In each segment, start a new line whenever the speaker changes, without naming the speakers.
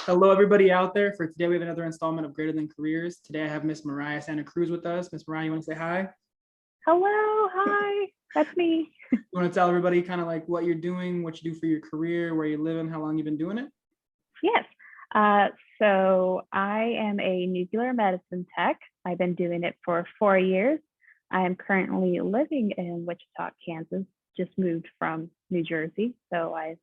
Hello, everybody out there. For today, we have another installment of Greater Than Careers. Today, I have Miss Mariah Santa Cruz with us. Miss Mariah, you want to say hi?
Hello, hi, that's me.
You want to tell everybody kind of like what you're doing, what you do for your career, where you live, and how long you've been doing it?
Yes, so I am a nuclear medicine tech. I've been doing it for 4 years. I am currently living in Wichita, Kansas, just moved from New Jersey. So I've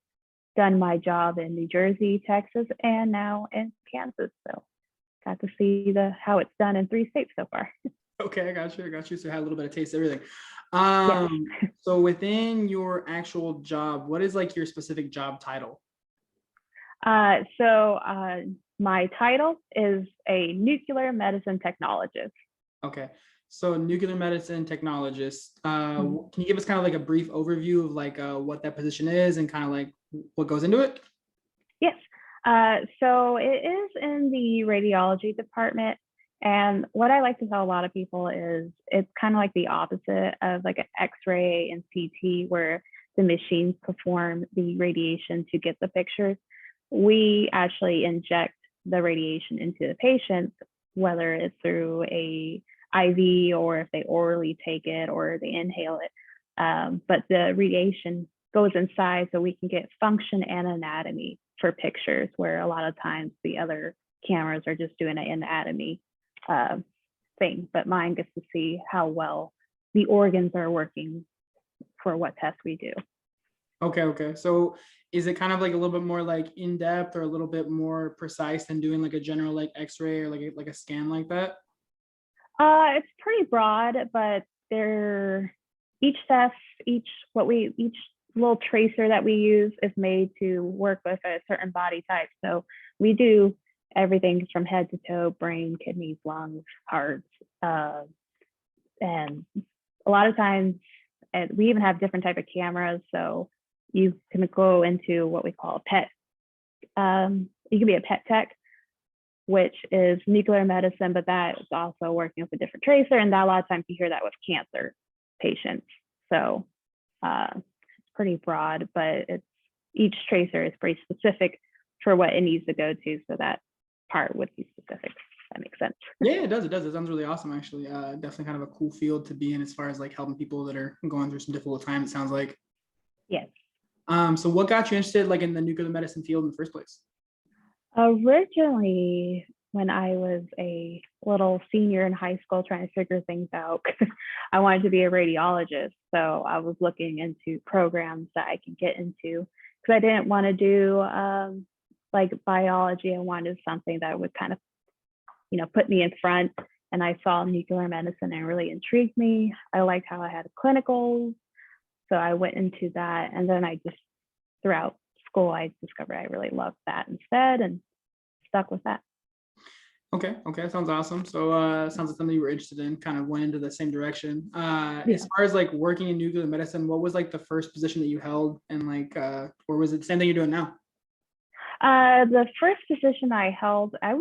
done my job in New Jersey, Texas, and now in Kansas. So got to see how it's done in 3 states so far.
Okay, I got you. I got you. So I had a little bit of taste of everything.
Yes.
So within your actual job, what is like your specific job title?
My title is a nuclear medicine technologist.
Okay, so nuclear medicine technologist.
Mhm.
Can you give us kind of like a brief overview of like what that position is and kind of like what goes into it?
Yes. So it is in the radiology department. And what I like to tell a lot of people is it's kind of like the opposite of like an X-ray and CT where the machines perform the radiation to get the pictures. We actually inject the radiation into the patient, whether it's through a IV or if they orally take it or they inhale it. But the radiation goes inside so we can get function and anatomy for pictures, where a lot of times the other cameras are just doing an anatomy thing, but mine gets to see how well the organs are working for what test we do.
Okay. So is it kind of like a little bit more like in depth or a little bit more precise than doing like a general like X-ray or like a scan like that?
It's pretty broad, but they're each test, each little tracer that we use is made to work with a certain body type. So we do everything from head to toe, brain, kidneys, lungs, hearts, and a lot of times we even have different type of cameras. So you can go into what we call a PET. You can be a PET tech, which is nuclear medicine, but that is also working with a different tracer. And that a lot of times you hear that with cancer patients. So it's pretty broad, but each tracer is pretty specific for what it needs to go to. So that part would be specific. That makes sense.
Yeah, it does. It does. It sounds really awesome, actually. Definitely kind of a cool field to be in as far as like helping people that are going through some difficult times, it sounds like.
Yes.
So what got you interested like in the nuclear medicine field in the first place?
Originally, when I was a little senior in high school trying to figure things out, I wanted to be a radiologist. So I was looking into programs that I could get into because I didn't want to do like biology. I wanted something that would kind of, put me in front. And I saw nuclear medicine and it really intrigued me. I liked how I had clinicals. So I went into that. And then throughout school, I discovered I really loved that instead and stuck with that.
Okay, that sounds awesome. So sounds like something you were interested in, kind of went into the same direction.
Yeah.
As far as like working in nuclear medicine, what was like the first position that you held and like or was it the same thing you're doing now?
The first position I held, I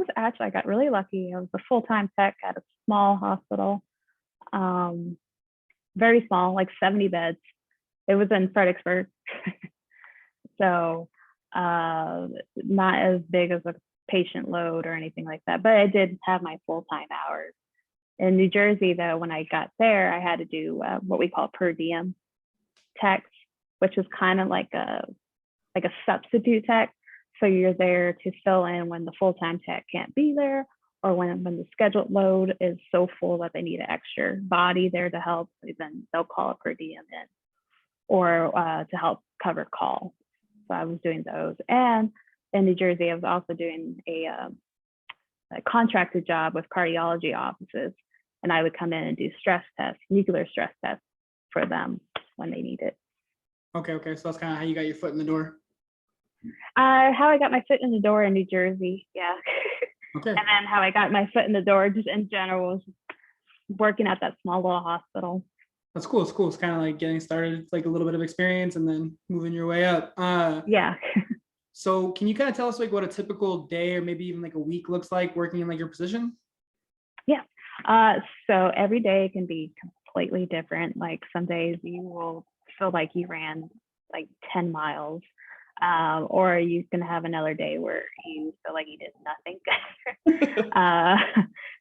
got really lucky. I was a full-time tech at a small hospital, very small, like 70 beds. It was in Fredericksburg. So not as big as a patient load or anything like that, but I did have my full-time hours. In New Jersey, though, when I got there, I had to do what we call per diem tech, which is kind of like a substitute tech. So you're there to fill in when the full-time tech can't be there, or when the scheduled load is so full that they need an extra body there to help, then they'll call it per diem in, or to help cover call. So I was doing those. And in New Jersey, I was also doing a contracted job with cardiology offices. And I would come in and do nuclear stress tests for them when they need it.
Okay. So that's kind of how you got your foot in the door.
How I got my foot in the door in New Jersey, yeah.
Okay.
And then how I got my foot in the door just in general was working at that small little hospital.
That's cool. It's kind of like getting started. It's like a little bit of experience and then moving your way up.
Yeah.
So can you kind of tell us like what a typical day or maybe even like a week looks like working in like your position?
Yeah. So every day can be completely different. Like some days you will feel like you ran like 10 miles. Or you can have another day where you feel like you did nothing. uh,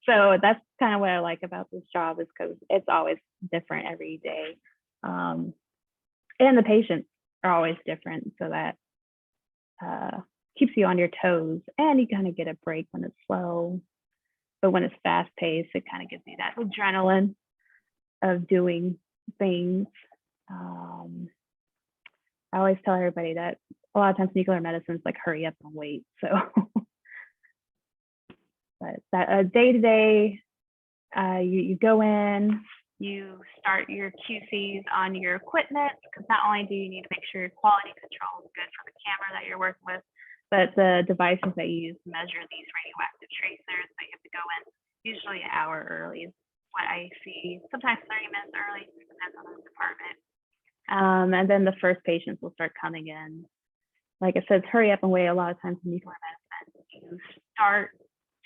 so that's kind of what I like about this job, is because it's always different every day. And the patients are always different, so that keeps you on your toes, and you kind of get a break when it's slow. But when it's fast paced, it kind of gives you that adrenaline of doing things. I always tell everybody that a lot of times nuclear medicine is like hurry up and wait. So, but that day to day, you go in, you start your QCs on your equipment, because not only do you need to make sure your quality control is good for the camera that you're working with, but the devices that you use to measure these radioactive tracers, so you have to go in usually an hour early is what I see, sometimes 30 minutes early, depends on the department. And then the first patients will start coming in. Like I said, it's hurry up and wait. A lot of times in nuclear medicine, you start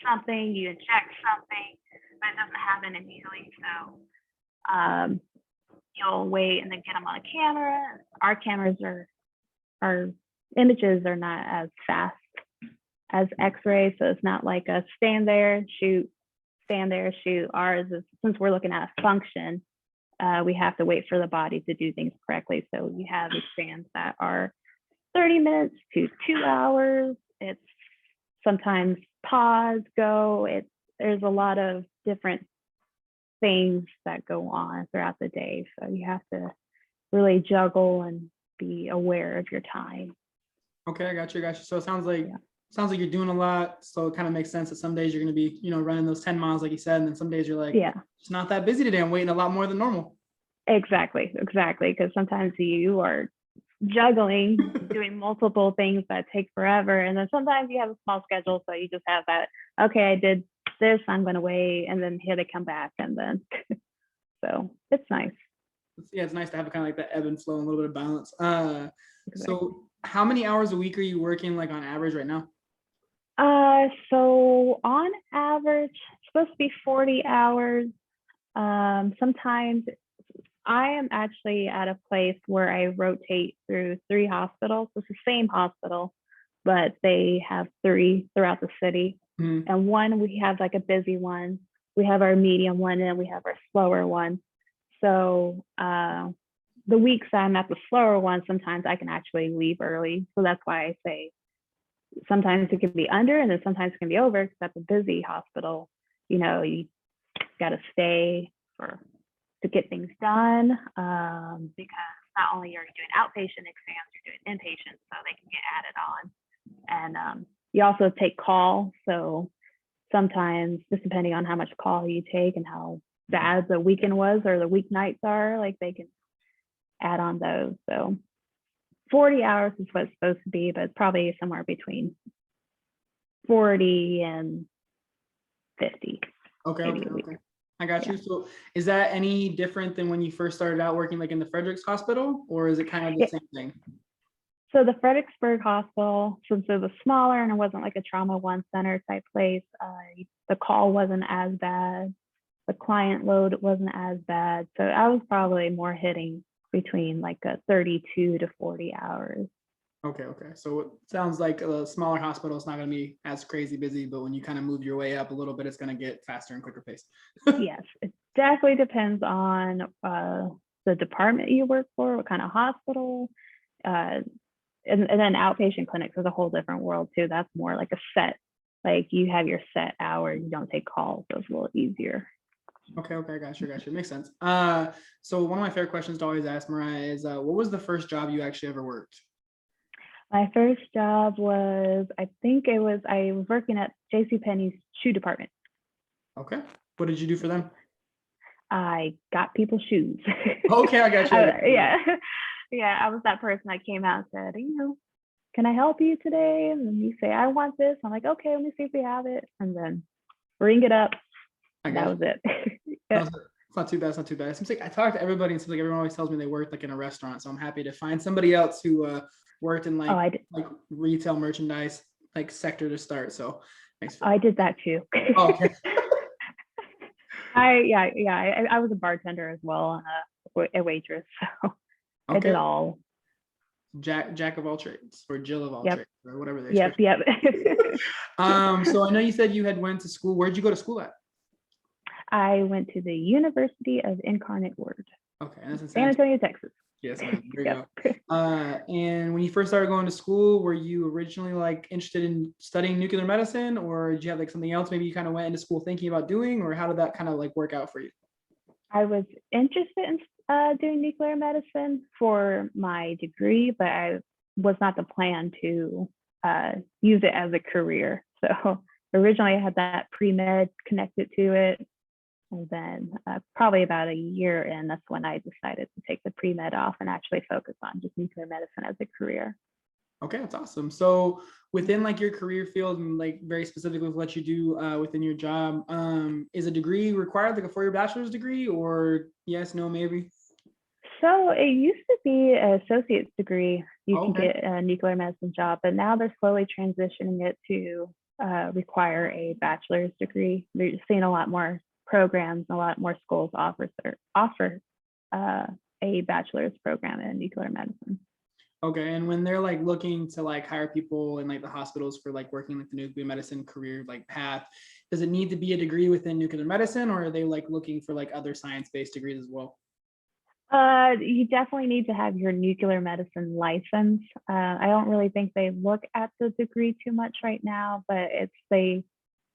something, you inject something, but it doesn't happen immediately. So you'll wait and then get them on a camera. Our cameras our images are not as fast as X-ray, so it's not like a stand there, shoot, stand there, shoot. Ours is, since we're looking at a function, we have to wait for the body to do things correctly. So you have exams that are 30 minutes to 2 hours. It's sometimes pause, go. There's a lot of different things that go on throughout the day. So you have to really juggle and be aware of your time.
Okay, I got you. So it sounds like you're doing a lot. So it kind of makes sense that some days you're going to be, running those 10 miles, like you said, and then some days you're like, it's not that busy today. I'm waiting a lot more than normal.
Exactly. Because sometimes you are juggling, doing multiple things that take forever. And then sometimes you have a small schedule. So you just have that, okay, I did this, I'm going to wait. And then here they come back. And then, so it's nice.
Yeah, it's nice to have kind of like that ebb and flow and a little bit of balance. So how many hours a week are you working, like on average right now?
So on average, it's supposed to be 40 hours. Sometimes I am actually at a place where I rotate through 3 hospitals. It's the same hospital, but they have 3 throughout the city. Mm-hmm. And one, we have like a busy one. We have our medium one, and we have our slower one. So the weeks I'm at the slower one, sometimes I can actually leave early. So that's why I say sometimes it can be under, and then sometimes it can be over, because at the busy hospital, you got to stay to get things done, because not only are you doing outpatient exams, you're doing inpatient, so they can get added on. And you also take call. So sometimes, just depending on how much call you take and how bad the weekend was or the weeknights are, like they can add on those. So 40 hours is what it's supposed to be, but it's probably somewhere between 40 and 50.
Okay. I got you. So is that any different than when you first started out working like in the Frederick's Hospital, or is it kind of the same thing?
So the Fredericksburg Hospital, since it was smaller and it wasn't like a trauma one center type place, the call wasn't as bad. The client load wasn't as bad. So I was probably more hitting between like a 32 to 40 hours.
Okay. So it sounds like a smaller hospital is not going to be as crazy busy, but when you kind of move your way up a little bit, it's going to get faster and quicker pace.
Yes, it definitely depends on the department you work for, what kind of hospital. And then outpatient clinics is a whole different world too. That's more like a set, like you have your set hour, you don't take calls, so it's a little easier.
Okay, got you. Makes sense. So one of my favorite questions to always ask, Mariah, is what was the first job you actually ever worked?
My first job was, I was working at JCPenney's shoe department.
Okay. What did you do for them?
I got people shoes.
Okay, I got you.
Yeah, I was that person that came out and said, can I help you today? And then you say, I want this. I'm like, okay, let me see if we have it. And then ring it up. That was it.
It's not too bad. It seems like I talk to everybody, and it seems like everyone always tells me they worked like in a restaurant. So I'm happy to find somebody else who worked in like retail merchandise like sector to start. So
I did that too.
Oh, okay.
I was a bartender as well, and a waitress. So I did all.
Jack of all trades or Jill of all
Yep.
trades or whatever they
Yep.
So I know you said you had went to school. Where'd you go to school at?
I went to the University of Incarnate Word.
Okay, and that's in
San Antonio, Texas.
Yes, ma'am. There you go. And when you first started going to school, were you originally like interested in studying nuclear medicine, or did you have like something else maybe you kind of went into school thinking about doing, or how did that kind of like work out for you?
I was interested in doing nuclear medicine for my degree, but I was not the plan to use it as a career. So originally I had that pre-med connected to it. And then probably about a year in, that's when I decided to take the pre-med off and actually focus on just nuclear medicine as a career.
Okay, that's awesome. So within like your career field and like very specifically with what you do within your job, is a degree required, like a 4-year bachelor's degree, or yes, no, maybe?
So it used to be an associate's degree. You can get a nuclear medicine job, but now they're slowly transitioning it to require a bachelor's degree. They're seeing a lot more programs, a lot more schools offer a bachelor's program in nuclear medicine.
Okay, and when they're like looking to like hire people in like the hospitals for like working like the nuclear medicine career like path, does it need to be a degree within nuclear medicine, or are they like looking for like other science-based degrees as well?
You definitely need to have your nuclear medicine license. I don't really think they look at the degree too much right now, but they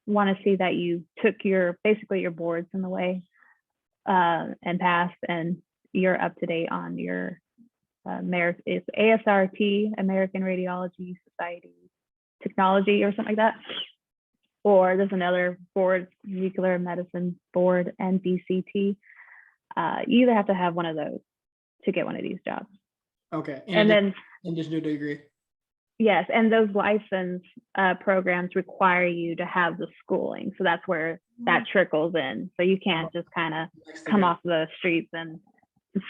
want to see that you took basically your boards in the way and passed, and you're up to date on your it's ASRT, American Radiology Society Technology or something like that. Or there's another board, Nuclear Medicine Board, NBCT. You either have to have one of those to get one of these jobs.
Okay.
And then
just do a degree.
Yes, and those license programs require you to have the schooling. So that's where that trickles in. So you can't just kind of come off the streets and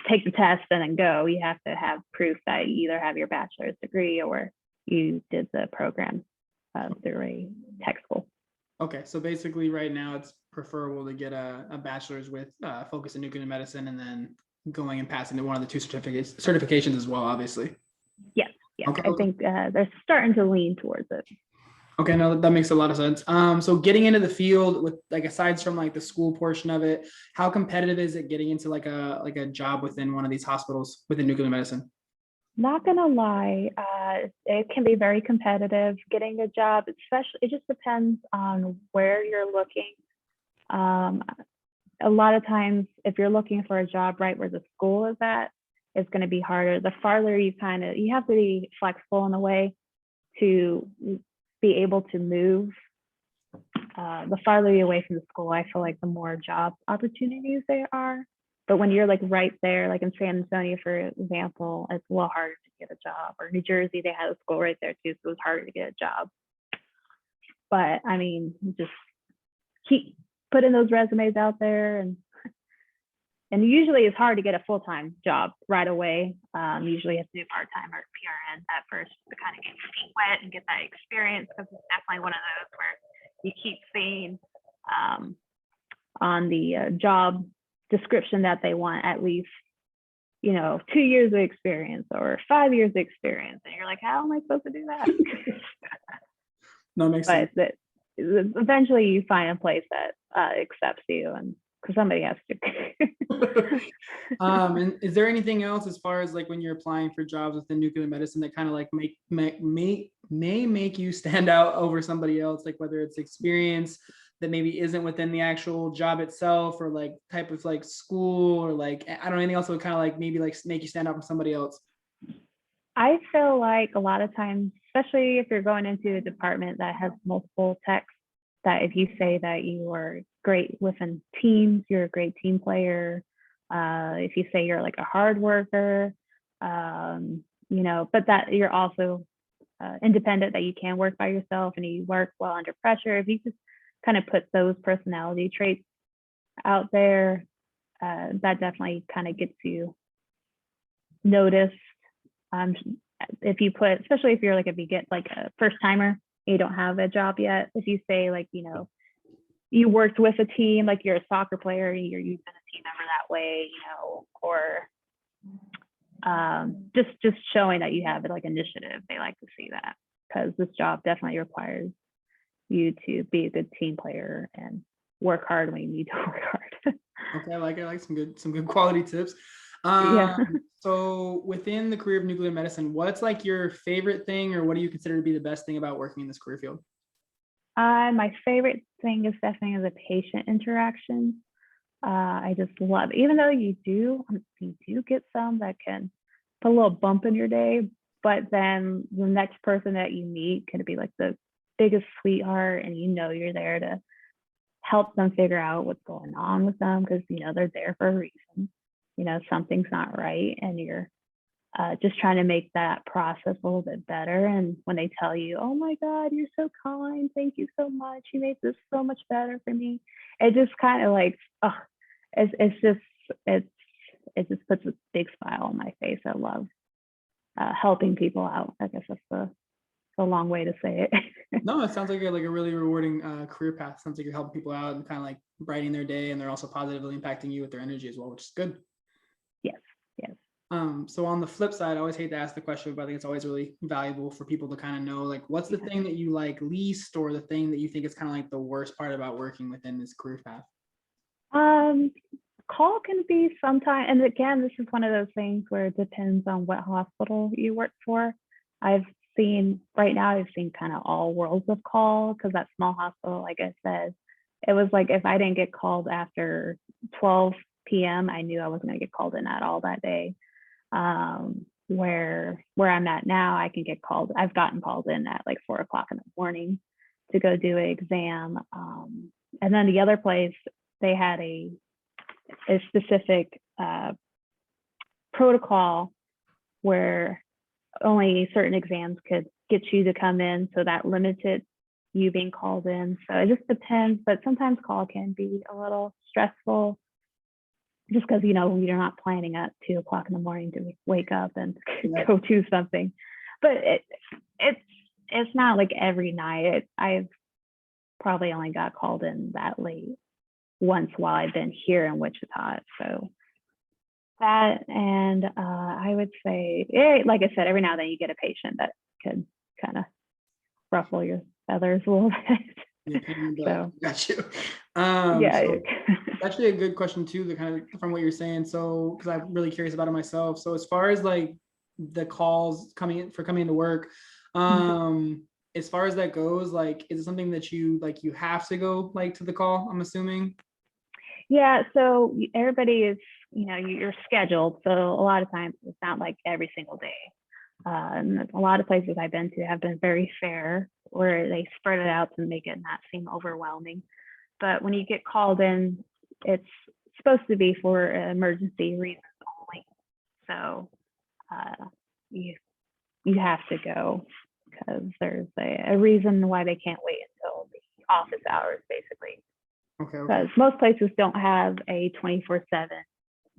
take the test and then go. You have to have proof that you either have your bachelor's degree or you did the program through a tech school.
Okay, so basically right now it's preferable to get a bachelor's with focus in nuclear medicine and then going and passing to one of the two certifications as well, obviously.
Yes. Yeah, okay. I think they're starting to lean towards it.
Okay, no, that makes a lot of sense. So getting into the field with like, aside from like the school portion of it, how competitive is it getting into like a job within one of these hospitals within nuclear medicine?
Not gonna lie, it can be very competitive getting a job, especially, it just depends on where you're looking. A lot of times, if you're looking for a job right where the school is at, it's going to be harder. The farther you have to be flexible in a way to be able to move. The farther you're away from the school, I feel like the more job opportunities there are. But when you're like right there, like in San Antonio, for example, it's a little harder to get a job. Or New Jersey, they had a school right there too, so it was harder to get a job. But I mean, just keep putting those resumes out there, and usually it's hard to get a full-time job right away. Usually you have to do part-time or PRN at first to kind of get your feet wet and get that experience, because it's definitely one of those where you keep seeing on the job description that they want at least 2 years of experience or 5 years of experience, and you're like, how am I supposed to do that?
No, makes sense.
But eventually you find a place that accepts you, and because somebody has to.
And is there anything else as far as like when you're applying for jobs within nuclear medicine that kind of like may make you stand out over somebody else, like whether it's experience that maybe isn't within the actual job itself, or like type of like school, or like I don't know, anything else that would kind of like maybe like make you stand out from somebody else?
I feel like a lot of times, especially if you're going into a department that has multiple techs, that if you say that you are great within teams, you're a great team player. If you say you're like a hard worker, but that you're also independent, that you can work by yourself and you work well under pressure. If you just kind of put those personality traits out there, that definitely kind of gets you noticed. If you put, especially if you're like, if you get like a first timer, you don't have a job yet, if you say like, you worked with a team, like you're a soccer player, you've been a team member that way, or just showing that you have it like initiative. They like to see that because this job definitely requires you to be a good team player and work hard when you need to work hard.
Okay, I like it. I like some good quality tips.
Yeah.
So within the career of nuclear medicine, what's like your favorite thing, or what do you consider to be the best thing about working in this career field?
My favorite thing is definitely the patient interaction. I just love it. Even though you do get some that can put a little bump in your day, but then the next person that you meet can be like the biggest sweetheart, and you're there to help them figure out what's going on with them because they're there for a reason. Something's not right, and you're just trying to make that process a little bit better. And when they tell you, "Oh my God, you're so kind, thank you so much, you made this so much better for me," it just kind of like, oh, it just puts a big smile on my face. I love helping people out. I guess that's the long way to say it.
No, it sounds like a really rewarding career path. Sounds like you're helping people out and kind of like brightening their day, and they're also positively impacting you with their energy as well, which is good.
Yes, yes.
So on the flip side, I always hate to ask the question, but I think it's always really valuable for people to kind of know, like, what's the thing that you like least, or the thing that you think is kind of like the worst part about working within this career path?
Call can be sometimes, and again, this is one of those things where it depends on what hospital you work for. I've seen kind of all worlds of call, because that small hospital, like I said, it was like if I didn't get called after 12 p.m., I knew I wasn't going to get called in at all that day. Where I'm at now, I've gotten called in at like 4 o'clock in the morning to go do an exam. And then the other place, they had a specific protocol where only certain exams could get you to come in, so that limited you being called in. So it just depends, but sometimes call can be a little stressful just because you're not planning at 2 o'clock in the morning to wake up and go do something. But it's not like every night. I've probably only got called in that late once while I've been here in Wichita. So that, and I would say, like I said, every now and then you get a patient that could kind of ruffle your feathers a little bit.
So got you.
Yeah.
So actually a good question too, the kind of from what you're saying. So, because I'm really curious about it myself. So as far as like the calls coming into work, as far as that goes, like, is it something that you have to go like to the call, I'm assuming?
Yeah, so everybody is, you're scheduled. So a lot of times it's not like every single day. And a lot of places I've been to have been very fair, where they spread it out to make it not seem overwhelming. But when you get called in, it's supposed to be for emergency reasons only. So you have to go because there's a reason why they can't wait until the office hours, basically.
Okay.
Because most places don't have a 24/7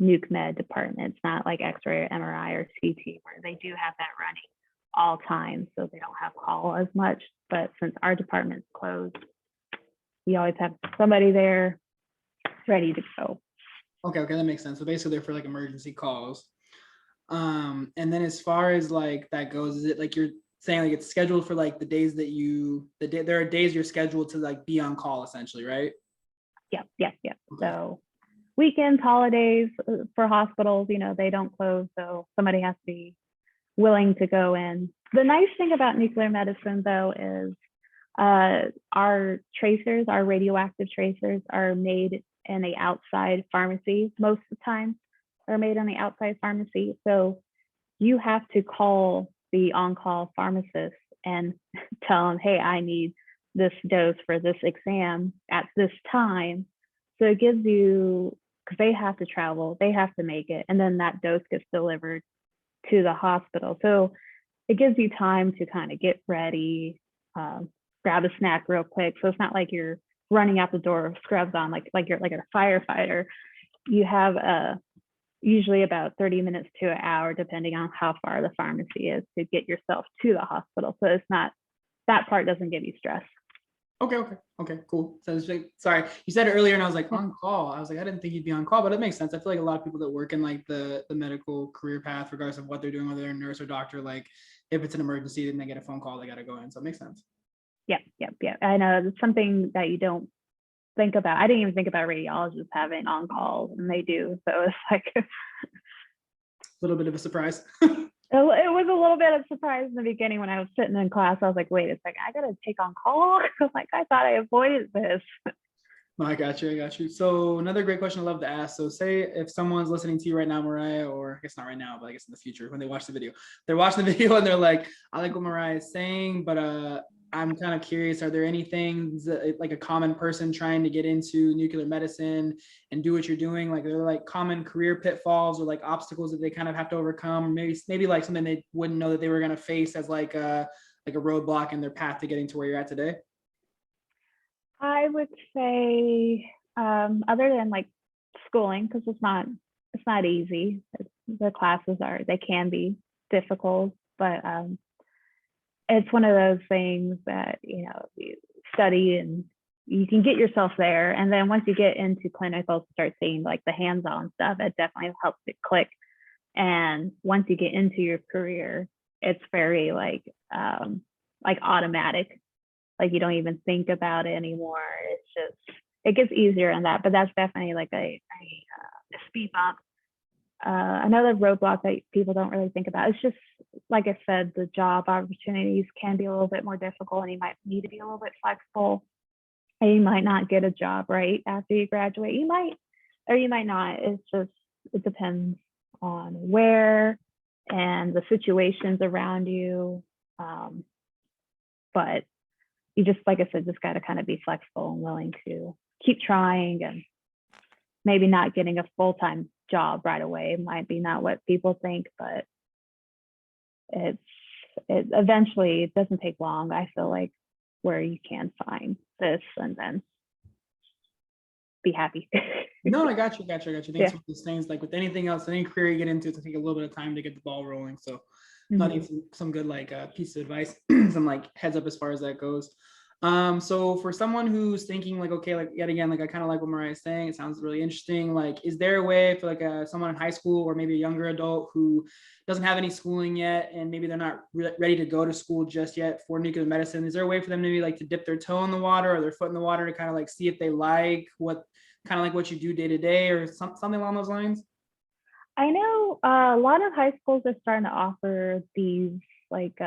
nuke med department. It's not like X-ray or MRI or CT, where they do have that running all time, so they don't have call as much. But since our department's closed, we always have somebody there ready to go.
Okay, that makes sense. So basically they're for like emergency calls. And then as far as like that goes, is it like you're saying like it's scheduled for like the days that there are days you're scheduled to like be on call essentially, right?
Yep. Okay.
So
weekends, holidays for hospitals, they don't close, so somebody has to be willing to go in. The nice thing about nuclear medicine, though, is our radioactive tracers are made in the outside pharmacy. Most of the time are made in the outside pharmacy. So you have to call the on-call pharmacist and tell them, hey, I need this dose for this exam at this time. So it gives you, because they have to travel, they have to make it, and then that dose gets delivered to the hospital. So it gives you time to kind of get ready, grab a snack real quick. So it's not like you're running out the door with scrubs on, like you're like a firefighter. You have usually about 30 minutes to an hour, depending on how far the pharmacy is, to get yourself to the hospital. So it's not, that part doesn't give you stress.
Okay, cool. So sorry, you said it earlier, and I was like, on call. I was like, I didn't think you'd be on call, but it makes sense. I feel like a lot of people that work in like the medical career path, regardless of what they're doing, whether they're a nurse or doctor, like if it's an emergency, then they get a phone call, they got to go in. So it makes sense.
Yeah. I know it's something that you don't think about. I didn't even think about radiologists having on call, and they do. So it's like a
little bit of a surprise.
It was a little bit of a surprise in the beginning when I was sitting in class. I was like, wait a second, I gotta take on call. Like, I thought I avoided this.
No, I got you. So another great question I love to ask. So say if someone's listening to you right now, Mariah, or I guess not right now, but I guess in the future when they watch the video, they're watching the video and they're like, I like what Mariah is saying, but I'm kind of curious, are there any things like a common person trying to get into nuclear medicine and do what you're doing? Like, are there like common career pitfalls or like obstacles that they kind of have to overcome? Or maybe like something they wouldn't know that they were going to face as like a roadblock in their path to getting to where you're at today?
I would say, other than like schooling, because it's not easy. The classes they can be difficult, but it's one of those things that, you study and you can get yourself there. And then once you get into clinicals, start seeing like the hands-on stuff, it definitely helps it click. And once you get into your career, it's very like automatic. Like, you don't even think about it anymore. It's just, it gets easier on that, but that's definitely like a speed bump. Another roadblock that people don't really think about. It's just, like I said, the job opportunities can be a little bit more difficult, and you might need to be a little bit flexible. And you might not get a job right after you graduate. You might, or you might not. It depends on where and the situations around you. But you just, like I said, just got to kind of be flexible and willing to keep trying, and maybe not getting a full-time job right away. It might be not what people think, but it eventually, it doesn't take long, I feel like, where you can find this and then be happy.
No, I got you. I think it's one of those things, like with anything else, any career you get into, it's take a little bit of time to get the ball rolling. So not some good like piece of advice, some like heads up as far as that goes. So for someone who's thinking like, okay, like yet again, like I kind of like what Mariah is saying, it sounds really interesting. Like, is there a way for like someone in high school or maybe a younger adult who doesn't have any schooling yet, and maybe they're not ready to go to school just yet for nuclear medicine? Is there a way for them maybe like to dip their toe in the water or their foot in the water to kind of like see if they like what you do day to day, or something along those lines?
I know a lot of high schools are starting to offer these like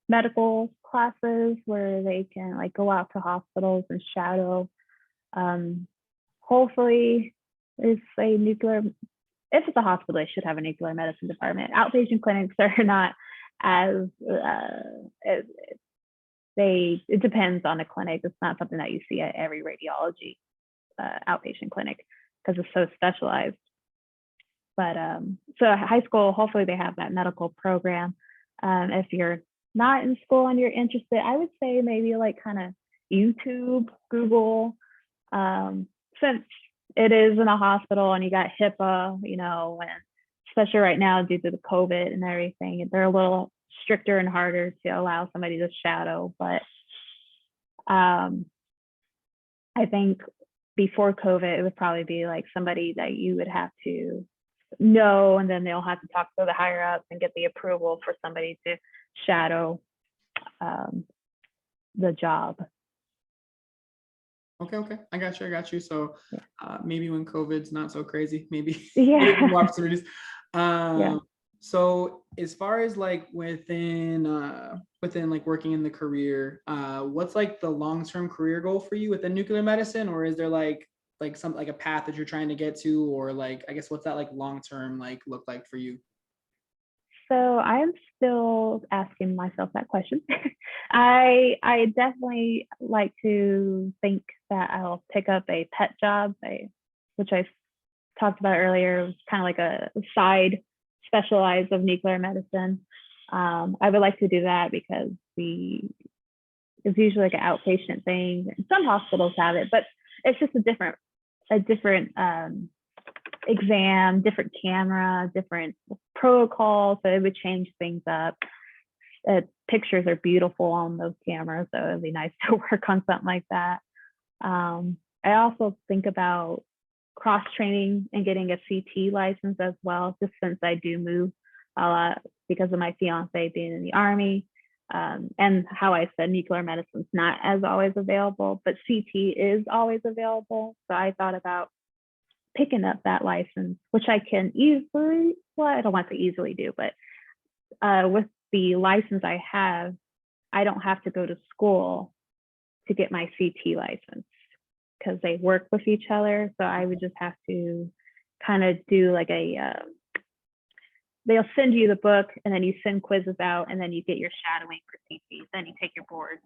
medical classes where they can like go out to hospitals and shadow. Hopefully, if it's a hospital, they should have a nuclear medicine department. Outpatient clinics are not as it depends on the clinic. It's not something that you see at every radiology outpatient clinic because it's so specialized. But so high school, hopefully they have that medical program. If you're not in school and you're interested, I would say maybe like kind of YouTube, Google, since it is in a hospital and you got HIPAA, and especially right now due to the COVID and everything, they're a little stricter and harder to allow somebody to shadow. But I think before COVID, it would probably be like somebody that you would have to know, and then they'll have to talk to the higher ups and get the approval for somebody to shadow the job.
Okay. I got you. So maybe when COVID's not so crazy, maybe
more
opportunities. So as far as like within like working in the career, what's like the long-term career goal for you within nuclear medicine? Or is there like some like a path that you're trying to get to, or like, I guess, what's that like long-term like look like for you?
So I'm still asking myself that question. I definitely like to think that I'll pick up a pet job, which I talked about earlier. It was kind of like a side specialized of nuclear medicine. I would like to do that because it's usually like an outpatient thing. Some hospitals have it, but it's just a different exam, different camera, different protocol. So it would change things up. pictures are beautiful on those cameras, so it'd be nice to work on something like that. I also think about cross training and getting a CT license as well, just since I do move a lot because of my fiance being in the Army. And how I said nuclear medicine's not as always available, but CT is always available. So I thought about picking up that license, which I can easily, well, I don't want to easily do, but with the license I have, I don't have to go to school to get my CT license because they work with each other. So I would just have to kind of do like they'll send you the book and then you send quizzes out and then you get your shadowing for CT. Then you take your board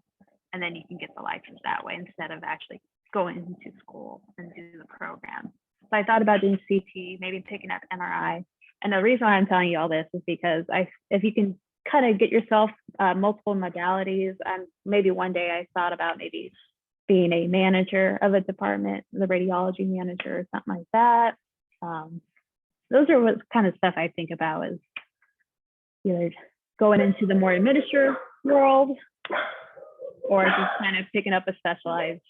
and then you can get the license that way instead of actually going into school and do the program. So I thought about doing CT, maybe picking up MRI. And the reason why I'm telling you all this is because if you can kind of get yourself multiple modalities, maybe one day I thought about maybe being a manager of a department, the radiology manager or something like that. Those are what kind of stuff I think about is either going into the more administrative world or just kind of picking up a specialized,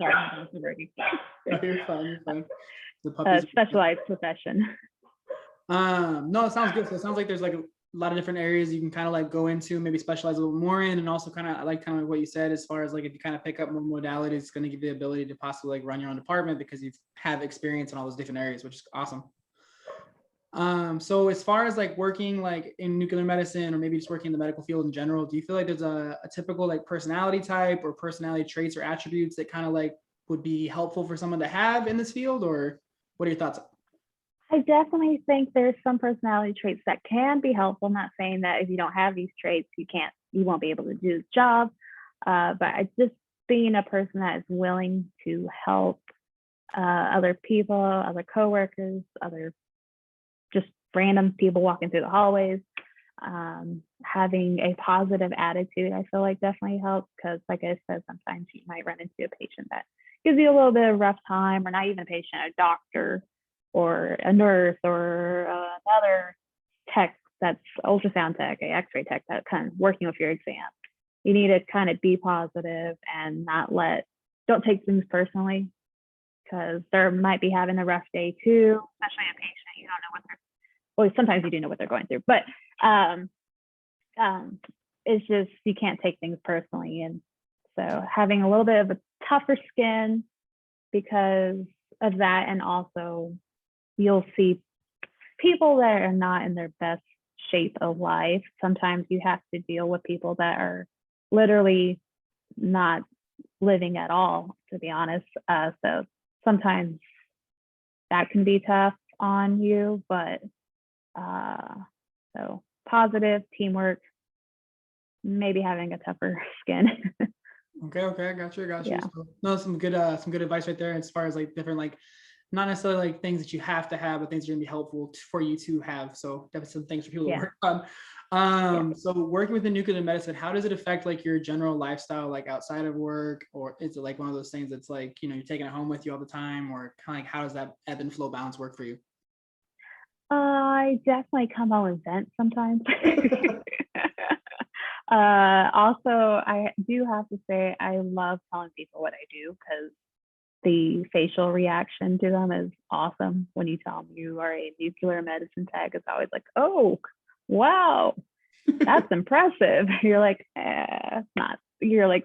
sorry,
You're fine.
Specialized profession.
No, it sounds good. So it sounds like there's like a lot of different areas you can kind of like go into, maybe specialize a little more in, and also kind of I like kind of what you said as far as like if you kind of pick up more modalities, it's going to give you the ability to possibly like run your own department because you have experience in all those different areas, which is awesome. So as far as like working like in nuclear medicine or maybe just working in the medical field in general, do you feel like there's a typical like personality type or personality traits or attributes that kind of like would be helpful for someone to have in this field, or what are your thoughts?
I definitely think there's some personality traits that can be helpful. I'm not saying that if you don't have these traits, you won't be able to do the job. But I just being a person that is willing to help other people, other coworkers, other just random people walking through the hallways, having a positive attitude, I feel like definitely helps because like I said, sometimes you might run into a patient that gives you a little bit of rough time, or not even a patient, a doctor or a nurse or another tech that's ultrasound tech, a x-ray tech that kind of working with your exam. You need to kind of be positive and don't take things personally because they might be having a rough day too, especially a patient you don't know what well, sometimes you do know what they're going through, but it's just, you can't take things personally. And so having a little bit of a tougher skin because of that. And also you'll see people that are not in their best shape of life. Sometimes you have to deal with people that are literally not living at all, to be honest. So sometimes that can be tough on you, but so positive teamwork, maybe having a tougher skin.
Okay, I got you.
Yeah.
So, no, some good advice right there as far as like different like not necessarily like things that you have to have, but things that are gonna be helpful for you to have. So definitely some things for people to work on. So working with the nuclear medicine, how does it affect like your general lifestyle, like outside of work, or is it like one of those things that's like, you're taking it home with you all the time, or kind of like how does that ebb and flow balance work for you?
I definitely come home and vent sometimes. Also, I do have to say I love telling people what I do because the facial reaction to them is awesome. When you tell them you are a nuclear medicine tech, it's always like, oh, wow, that's impressive. You're like, it's not. You're like,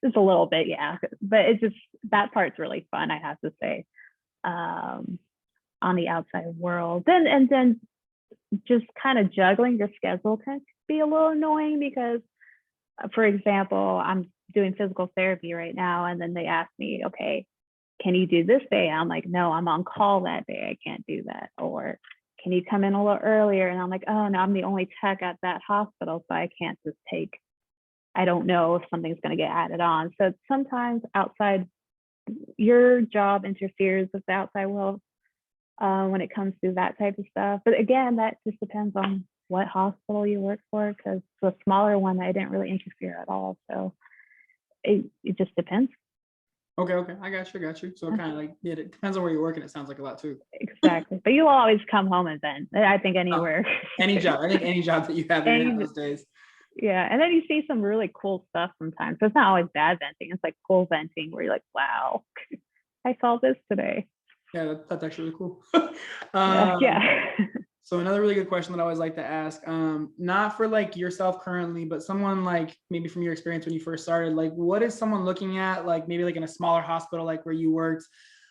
just a little bit, yeah. But it's just, that part's really fun, I have to say. On the outside world. Then just kind of juggling your schedule can be a little annoying because, for example, I'm doing physical therapy right now, and then they ask me, okay, can you do this day? I'm like, no, I'm on call that day. I can't do that. Or can you come in a little earlier? And I'm like, oh no, I'm the only tech at that hospital, so I can't just I don't know if something's going to get added on. So sometimes outside, your job interferes with the outside world when it comes to that type of stuff. But again, that just depends on what hospital you work for, because the smaller one, I didn't really interfere at all. So it just depends.
Okay. I got you. So it kind of like, it depends on where you're working. It sounds like a lot too.
Exactly. But you'll always come home and vent. I think anywhere.
Any job. I think any job that you have, you're gonna have those days.
Yeah. And then you see some really cool stuff sometimes. So it's not always bad venting. It's like cool venting where you're like, wow, I saw this today.
Yeah, that's actually really cool.
Yeah.
So another really good question that I always like to ask, not for like yourself currently, but someone like maybe from your experience when you first started, like what is someone looking at, like maybe like in a smaller hospital, like where you worked,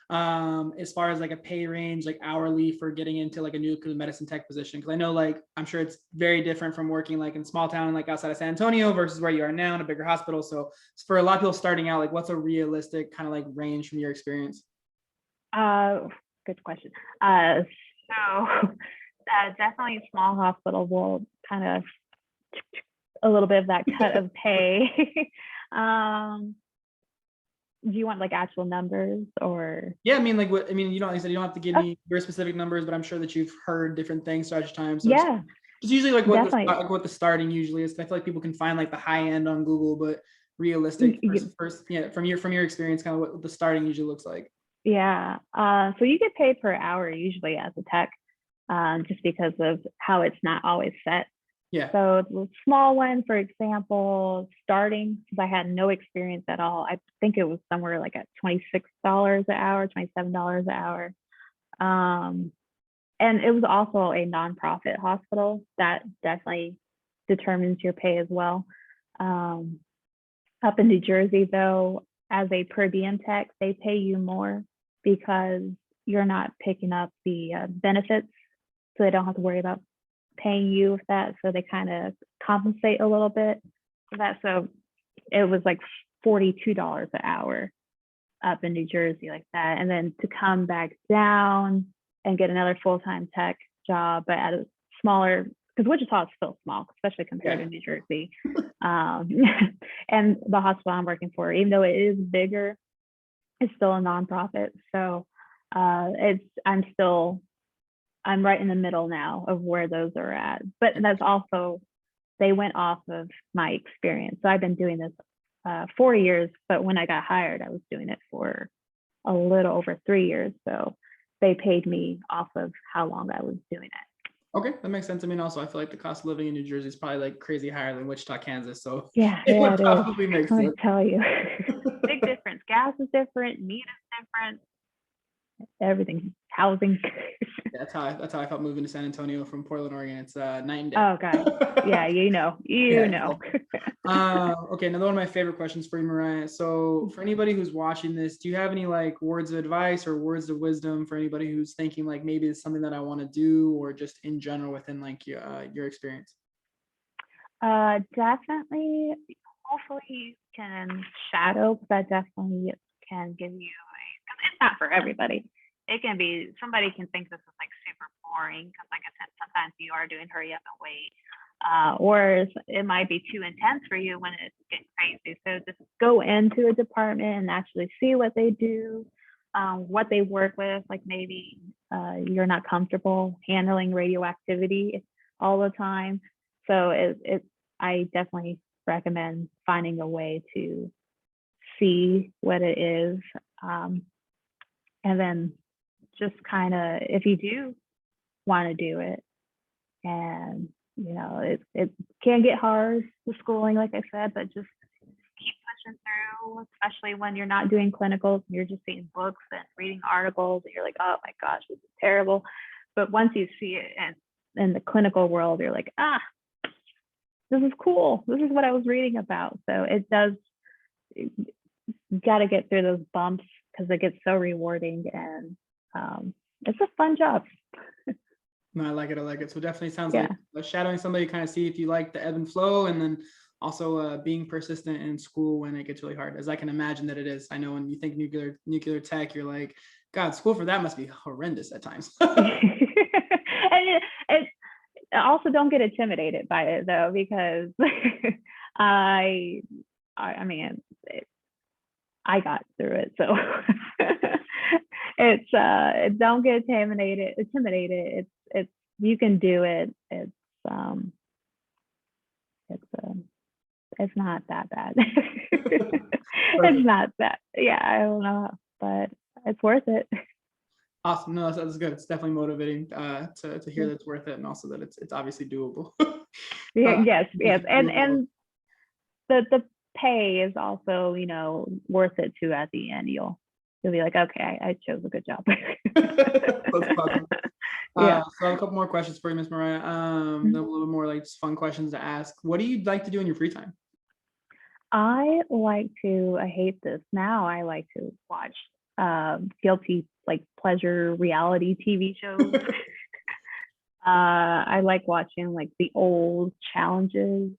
as far as like a pay range, like hourly for getting into like a nuclear medicine tech position? Because I know like I'm sure it's very different from working like in small town, like outside of San Antonio versus where you are now in a bigger hospital. So for a lot of people starting out, like what's a realistic kind of like range from your experience?
Good question. So definitely a small hospital will kind of a little bit of that cut of pay. Do you want like actual numbers or?
Yeah, I mean, like what I mean, you know, like I said, you don't have to give me very specific numbers, but I'm sure that you've heard different things throughout your time. So
Yeah,
just usually like
definitely.
like what the starting usually is. I feel like people can find like the high end on Google, but realistic first, yeah, from your experience, kind of what the starting usually looks like.
Yeah. So you get paid per hour usually as a tech, just because of how it's not always set.
Yeah.
So the small one, for example, starting, because I had no experience at all, I think it was somewhere like at $26 an hour, $27 an hour. And it was also a nonprofit hospital. That definitely determines your pay as well. Up in New Jersey, though, as a per diem tech, they pay you more because you're not picking up the benefits, so they don't have to worry about paying you with that. So they kind of compensate a little bit for that. So it was like $42 an hour up in New Jersey like that. And then to come back down and get another full-time tech job, but at a smaller, because Wichita is still small, especially compared to New Jersey. And the hospital I'm working for, even though it is bigger, it's still a nonprofit. So I'm right in the middle now of where those are at. But that's also, they went off of my experience. So I've been doing this 4 years, but when I got hired, I was doing it for a little over 3 years. So they paid me off of how long I was doing it.
Okay, that makes sense. I mean, also, I feel like the cost of living in New Jersey is probably like crazy higher than Wichita, Kansas. So
it would
probably make sense.
Let me tell you, big difference. Gas is different, meat is different, everything, housing.
That's how I felt moving to San Antonio from Portland, Oregon. It's night and day.
Oh God, yeah, you know.
Okay, another one of my favorite questions for you, Mariah. So for anybody who's watching this, do you have any like words of advice or words of wisdom for anybody who's thinking like maybe it's something that I want to do, or just in general within like your experience?
Definitely. Hopefully you can shadow, because that definitely can give you because it's not for everybody. It can be, somebody can think this is like super boring, because like I said, sometimes you are doing hurry up and wait. Or it might be too intense for you when it's getting crazy. So just go into a department and actually see what they do, what they work with. Like maybe you're not comfortable handling radioactivity all the time. So I definitely recommend finding a way to see what it is. And then just kind of, if you do want to do it, and it can get hard with schooling, like I said, but just keep pushing through, especially when you're not doing clinicals and you're just seeing books and reading articles and you're like, oh my gosh, this is terrible. But once you see it in the clinical world, you're like, this is cool. This is what I was reading about. So you got to get through those bumps, because it gets so rewarding, and it's a fun job.
No, I like it. So definitely sounds like shadowing somebody, kind of see if you like the ebb and flow, and then also being persistent in school when it gets really hard, as I can imagine that it is. I know when you think nuclear tech, you're like, God, school for that must be horrendous at times.
And it also, don't get intimidated by it though, because I mean, I got through it, so it's don't get intimidated. It's you can do it. It's not that bad. It's not that. Yeah, I don't know, but it's worth it.
Awesome. No, that's good. It's definitely motivating to hear that it's worth it, and also that it's obviously doable.
Yes. And the pay is also, worth it too at the end. You'll be like, okay, I chose a good job.
That's possible.
Yeah.
So I have a couple more questions for you, Miss Mariah. A little more like just fun questions to ask. What do you like to do in your free time?
I hate this now. I like to watch guilty pleasure reality TV shows. I like watching like the old challenges,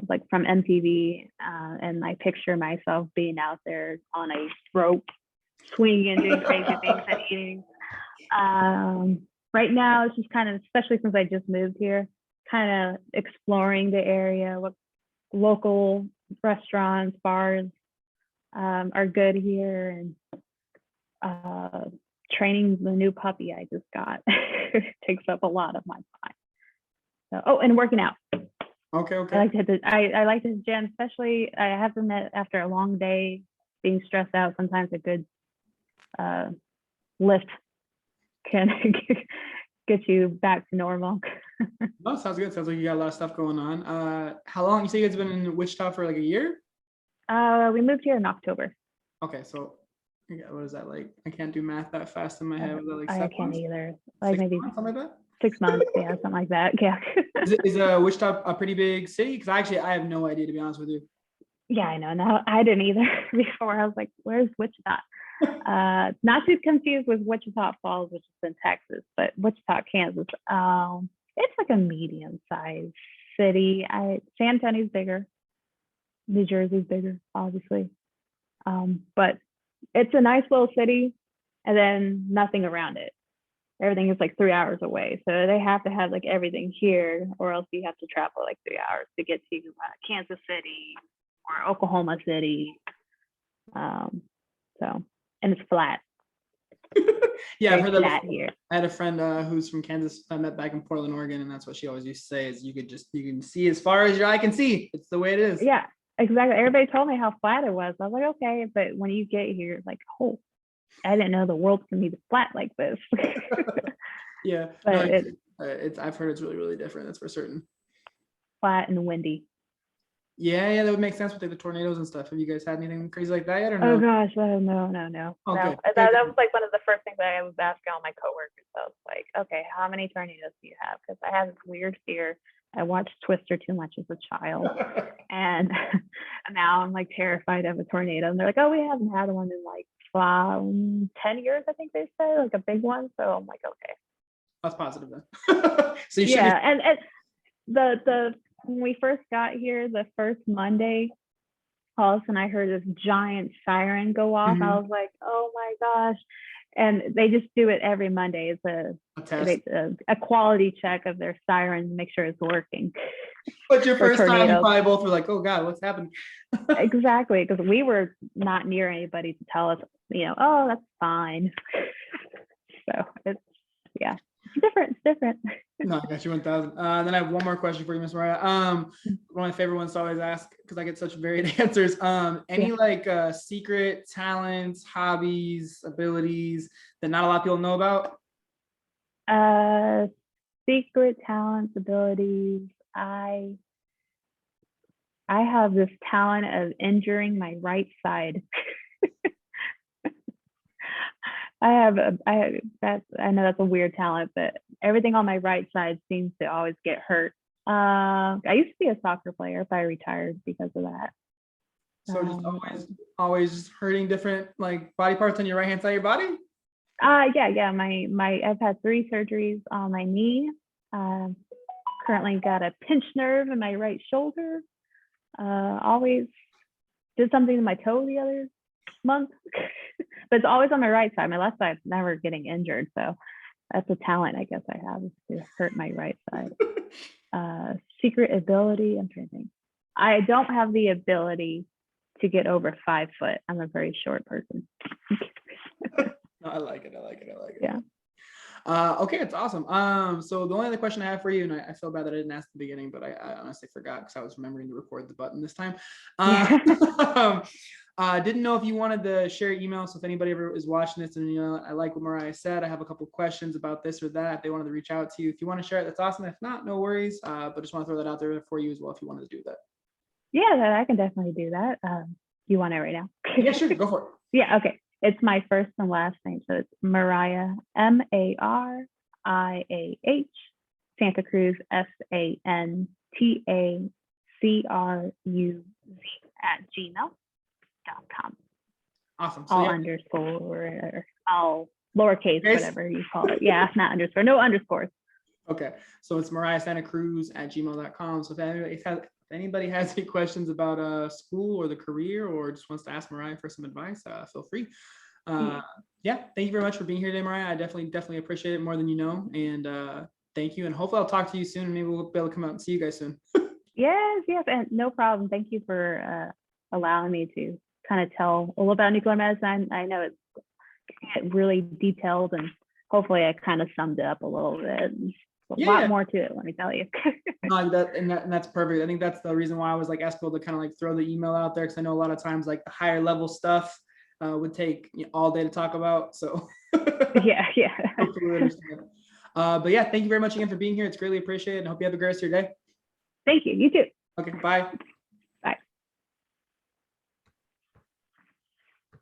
like from MTV, and I picture myself being out there on a rope, swinging, doing crazy things and eating. Right now, it's just kind of, especially since I just moved here, kind of exploring the area, what local restaurants, bars are good here, and training the new puppy I just got takes up a lot of my time. So, and working out.
Okay.
I like to hit I like to gym, especially I have to admit, after a long day being stressed out, sometimes a good lift can get you back to normal.
No, sounds good. Sounds like you got a lot of stuff going on. How long? You say you guys been in Wichita for like a year?
We moved here in October.
Okay, so what is that like? I can't do math that fast in my head. Was that like 7
I can't
months?
either. Like maybe
something like that.
6 months, yeah, something like that. Yeah.
Is Wichita a pretty big city? Because I have no idea, to be honest with you.
Yeah, I know. No, I didn't either before. I was like, where's Wichita? Not to confuse with Wichita Falls, which is in Texas, but Wichita, Kansas. It's like a medium-sized city. San Antonio's bigger. New Jersey's bigger, obviously. But it's a nice little city, and then nothing around it. Everything is like 3 hours away. So they have to have like everything here, or else you have to travel like 3 hours to get to Kansas City or Oklahoma City. And it's flat.
Yeah, I've heard that
here.
I had a friend who's from Kansas I met back in Portland, Oregon, and that's what she always used to say is you can see as far as your eye can see. It's the way it is.
Yeah, exactly. Everybody told me how flat it was. I was like, okay, but when you get here, like, oh, I didn't know the world can be flat like this.
Yeah,
but
I've heard it's really, really different. That's for certain.
Flat and windy.
Yeah, that would make sense with like the tornadoes and stuff. Have you guys had anything crazy like that yet, or no?
Oh gosh, no.
Okay.
That was like one of the first things I was asking all my coworkers. I was like, okay, how many tornadoes do you have? Because I have this weird fear. I watched Twister too much as a child, and now I'm like terrified of a tornado. And they're like, oh, we haven't had one in like 10 years, I think they say, like a big one. So I'm like, okay.
That's positive then. So you
yeah, and the when we first got here, the first Monday, all of a sudden I heard this giant siren go off. I was like, oh my gosh. And they just do it every Monday. It's a quality check of their siren to make sure it's working.
But your first time, you probably both were like, oh God, what's happening?
Exactly, because we were not near anybody to tell us, oh, that's fine. So it's different.
No, I got you 1,000. Then I have one more question for you, Miss Mariah. One of my favorite ones to always ask because I get such varied answers. Any secret talents, hobbies, abilities that not a lot of people know about?
Secret talents, abilities. I have this talent of injuring my right side. I know that's a weird talent, but everything on my right side seems to always get hurt. I used to be a soccer player, but I retired because of that.
So just always hurting different like body parts on your right hand side of your body?
Yeah. I've had 3 surgeries on my knee. Currently got a pinched nerve in my right shoulder. Always did something to my toe the other month. But it's always on my right side. My left side's never getting injured. So that's a talent I guess I have, is to hurt my right side. Secret ability, I'm trying to think. I don't have the ability to get over 5 foot. I'm a very short person.
No, I like it.
Yeah.
Okay, it's awesome. So the only other question I have for you, and I feel bad that I didn't ask at the beginning, but I honestly forgot because I was remembering to record the button this time. Didn't know if you wanted to share your email. So if anybody ever is watching this and, I like what Mariah said, I have a couple questions about this or that, if they wanted to reach out to you. If you want to share it, that's awesome. If not, no worries. But just want to throw that out there for you as well if you wanted to do that.
Yeah, I can definitely do that. You want it right now?
Yeah, sure. Go for it.
Yeah, okay. It's my first and last name. So it's Mariah, Mariah, Santa Cruz, SANTACRUZ @gmail.com.
Awesome. So,
all underscore or all lowercase, whatever you call it. Yeah, not underscore, no underscores.
Okay. So it's mariahsantacruz@gmail.com. So if anybody has any questions about school or the career or just wants to ask Mariah for some advice, feel free. Yeah, thank you very much for being here today, Mariah. I definitely appreciate it more than you know. And thank you. And hopefully I'll talk to you soon. Maybe we'll be able to come out and see you guys soon.
Yes, and no problem. Thank you for allowing me to kind of tell all about nuclear medicine. I know it's really detailed, and hopefully I kind of summed it up a little bit. A lot more to it, let me tell you.
No, that's perfect. I think that's the reason why I was like asked people to kind of like throw the email out there, because I know a lot of times like the higher level stuff would take all day to talk about. So
yeah.
Hopefully understand. But yeah, thank you very much again for being here. It's greatly appreciated, and hope you have a great rest of your day.
Thank you. You too.
Okay, bye.